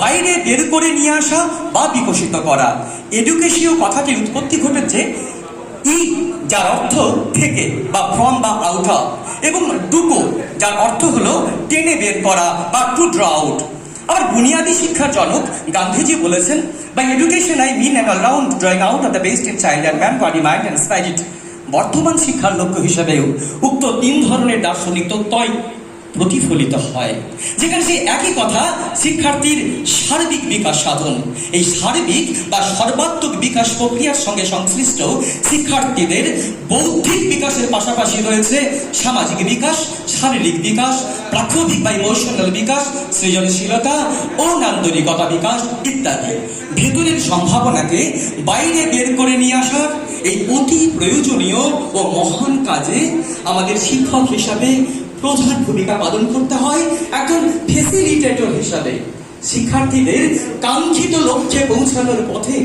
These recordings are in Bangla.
বাইরে বের করে নিয়ে আসা বা বিকশিত করা। এডুকেশীয় কথাটির উৎপত্তি ঘটেছে ই যার অর্থ থেকে বা ফ্রম বা আউট অফ, এবং ডুকো যার অর্থ হলো টেনে বের করা বা টু ড্র আউট। আর বুনিয়াদী শিক্ষার জনক গান্ধীজি বলেছেন, by education I mean an all round drawing out of the best in child and man, body, mind and spirit. বর্তমান শিক্ষার লক্ষ্য হিসেবেও উক্ত তিন ধরনের দার্শনিক তত্ত্বই প্রতিফলিত হয়, যেখানে সেই একই কথা শিক্ষার্থীর সার্বিক বিকাশ সাধন। এই সার্বিক বা সর্বাত্মক বিকাশ প্রক্রিয়ার সঙ্গে সংশ্লিষ্ট শিক্ষার্থীদের বৌদ্ধিক বিকাশের পাশাপাশি রয়েছে সামাজিক বিকাশ, শারীরিক বিকাশ, প্রাক্ষবিক বা ইমোশনাল বিকাশ, সৃজনশীলতা ও নান্দনিকতা বিকাশ ইত্যাদি। ভেতরের সম্ভাবনাকে বাইরে বের করে নিয়ে আসার এই অতি প্রয়োজনীয় ও মহান কাজে আমাদের শিক্ষক হিসাবে প্রধান ভূমিকা পালন করতে হয় একজন ফেসিলিটেটর হিসাবে। শিক্ষার্থীদের কাঙ্ক্ষিত লক্ষ্যে পৌঁছানোর পথে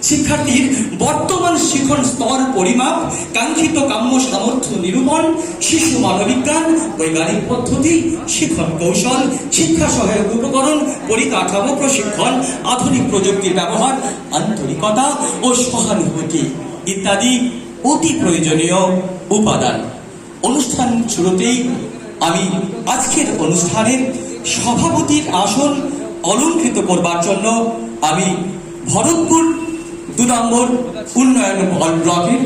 শিক্ষার্থীর বর্তমান শিখন স্তর পরিমাপ, কাঙ্ক্ষিত কাম্য সামর্থ্য নিরূপণ, শিশু মানবিজ্ঞান, বৈজ্ঞানিক পদ্ধতি, শিক্ষণ কৌশল, শিক্ষা সহায়ক উপকরণ, পরিকাঠামো, প্রশিক্ষণ, আধুনিক প্রযুক্তির ব্যবহার, আন্তরিকতা ও সহানুভূতি ইত্যাদি অতি প্রয়োজনীয় উপাদান। অনুষ্ঠান শুরুতেই আমি আজকের অনুষ্ঠানের সভাপতির আসন অলঙ্কৃত করবার জন্য আমি ভরতপুর 2 নম্বর উন্নয়ন ব্লকের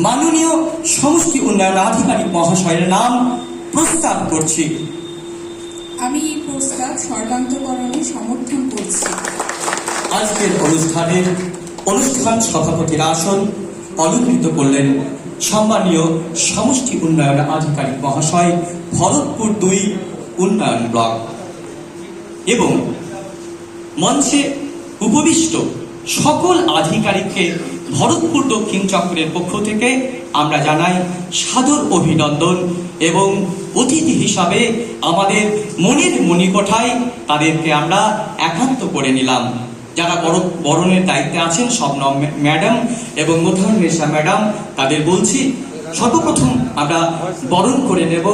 মাননীয় সমষ্টি উন্নয়ন আধিকারিক মহাশয়ের নাম প্রস্তাব করছি। আমি এই প্রস্তাব সর্বান্তকরণে সমর্থন করছি। আজকের অনুষ্ঠান সভাপতির আসন অলঙ্কৃত করলেন সম্মানীয় সমষ্টি উন্নয়ন আধিকারিক মহাশয়, ভরতপুর 2 উন্নয়ন ব্লক। এবং মঞ্চে উপবিষ্ট সকল আধিকারিককে ভরতপুর দক্ষিণ চক্রের পক্ষ থেকে আমরা জানাই সাদর অভিনন্দন, এবং অতিথি হিসাবে আমাদের মনের মণিকোঠায় তাদেরকে আমরা একান্ত করে নিলাম। যারা বরণের দায়িত্বে আছেন শবনম ম্যাডাম এবং মোতাহান্নেসা ম্যাডাম, তাদের বলছি সর্বপ্রথম আমরা বরণ করে নেব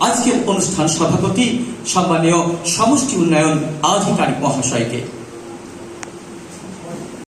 আজকের অনুষ্ঠান সভাপতি সম্মানীয় সমষ্টি উন্নয়ন আধিকারিক মহাশয়কে।